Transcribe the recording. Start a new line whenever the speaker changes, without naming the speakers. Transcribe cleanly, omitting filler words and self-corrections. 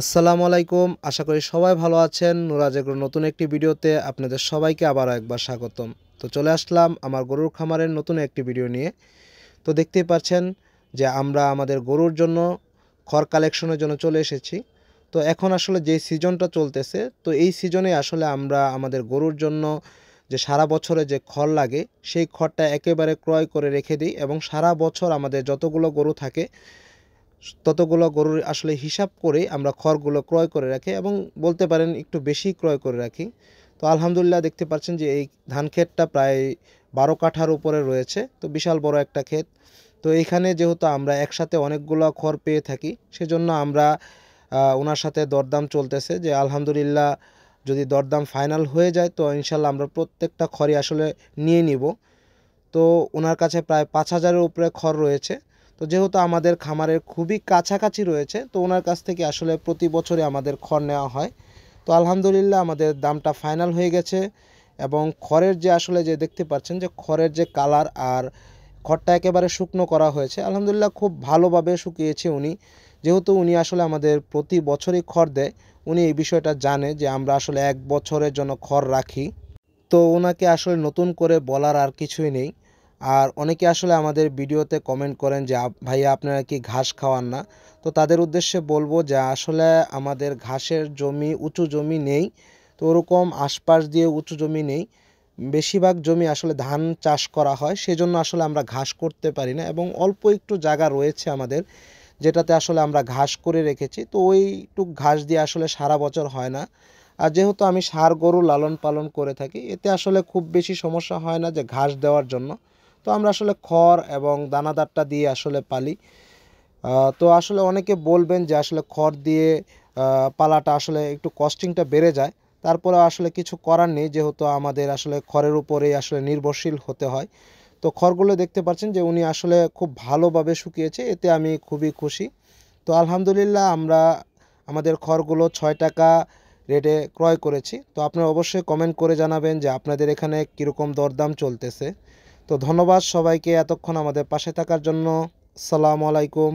আসসালামু আলাইকুম। আশা করি সবাই ভালো আছেন। নুরাজ এগ্রোর নতুন একটি ভিডিওতে আপনাদের সবাইকে আবারও একবার স্বাগতম। তো চলে আসলাম আমার গরুর খামারের নতুন একটি ভিডিও নিয়ে। তো দেখতেই পাচ্ছেন যে আমরা আমাদের গরুর জন্য খড় কালেকশনের জন্য চলে এসেছি। তো এখন আসলে যে সিজনটা চলতেছে, তো এই সিজনে আসলে আমরা আমাদের গরুর জন্য যে সারা বছরে যে খড় লাগে সেই খড়টা একেবারে ক্রয় করে রেখে দিই এবং সারা বছর আমাদের যতগুলো গরু থাকে ততগুলো গরুর আসলে হিসাব করে আমরা খড়গুলো ক্রয় করে রাখি এবং বলতে পারেন একটু বেশি ক্রয় করে রাখি। তো আলহামদুলিল্লাহ দেখতে পাচ্ছেন যে এই ধান ক্ষেতটা প্রায় 12 কাঠার উপরে রয়েছে, তো বিশাল বড় একটা ক্ষেত। তো এইখানে যেহেতু আমরা একসাথে অনেকগুলো খড় পেয়ে থাকি, সেজন্য আমরা ওনার সাথে দরদাম চলতেছে যে আলহামদুলিল্লাহ যদি দরদাম ফাইনাল হয়ে যায় তো ইনশাল্লাহ আমরা প্রত্যেকটা খড়ই আসলে নিয়ে নিব। তো ওনার কাছে প্রায় 5,000-এর উপরে খড় রয়েছে। তো যেহেতু আমাদের খামারের খুবই কাছাকাছি রয়েছে, তো ওনার কাছ থেকে আসলে প্রতি বছরই আমাদের খড় নেওয়া হয়। তো আলহামদুলিল্লাহ আমাদের দামটা ফাইনাল হয়ে গেছে এবং খড়ের যে আসলে যে দেখতে পাচ্ছেন যে খড়ের যে কালার আর খড়টা একেবারে শুকনো করা হয়েছে, আলহামদুলিল্লাহ খুব ভালোভাবে শুকিয়েছে উনি। যেহেতু উনি আসলে আমাদের প্রতি বছরই খড় দেয়, উনি এই বিষয়টা জানে যে আমরা আসলে 1 বছরের জন্য খড় রাখি। তো ওনাকে আসলে নতুন করে বলার আর কিছুই নেই। আর অনেকে আসলে আমাদের ভিডিওতে কমেন্ট করেন যে ভাইয়া আপনারা কি ঘাস খাওয়ান না? তো তাদের উদ্দেশ্যে বলবো যে আসলে আমাদের ঘাসের জমি, উঁচু জমি নেই। তো ওরকম আশপাশ দিয়ে উঁচু জমি নেই। বেশিরভাগ জমি আসলে ধান চাষ করা হয়, সেজন্য আসলে আমরা ঘাস করতে পারি না এবং অল্প একটু জায়গা রয়েছে আমাদের, যেটাতে আসলে আমরা ঘাস করে রেখেছি। তো ওইটুক ঘাস দিয়ে আসলে সারা বছর হয় না। আর যেহেতু আমি ষাঁড় গরু লালন পালন করে থাকি, এতে আসলে খুব বেশি সমস্যা হয় না যে ঘাস দেওয়ার জন্য। তো আমরা আসলে খড় এবং দানাদারটা দিয়ে আসলে পালি। তো আসলে অনেকে বলবেন যে আসলে খড় দিয়ে পালাটা আসলে একটু কস্টিংটা বেড়ে যায়। তারপরে আসলে কিছু করার নেই, যেহেতু আমাদের আসলে খড়ের উপরেই আসলে নির্ভরশীল হতে হয়। তো খড়গুলো দেখতে পাচ্ছেন যে উনি আসলে খুব ভালোভাবে শুকিয়েছে, এতে আমি খুবই খুশি। তো আলহামদুলিল্লাহ আমরা আমাদের খড়গুলো 6 টাকা রেটে ক্রয় করেছি। তো আপনারা অবশ্যই কমেন্ট করে জানাবেন যে আপনাদের এখানে কীরকম দরদাম চলতেছে। তো ধন্যবাদ সবাইকে এতক্ষণ আমাদের পাশে থাকার জন্য। আসসালামু আলাইকুম।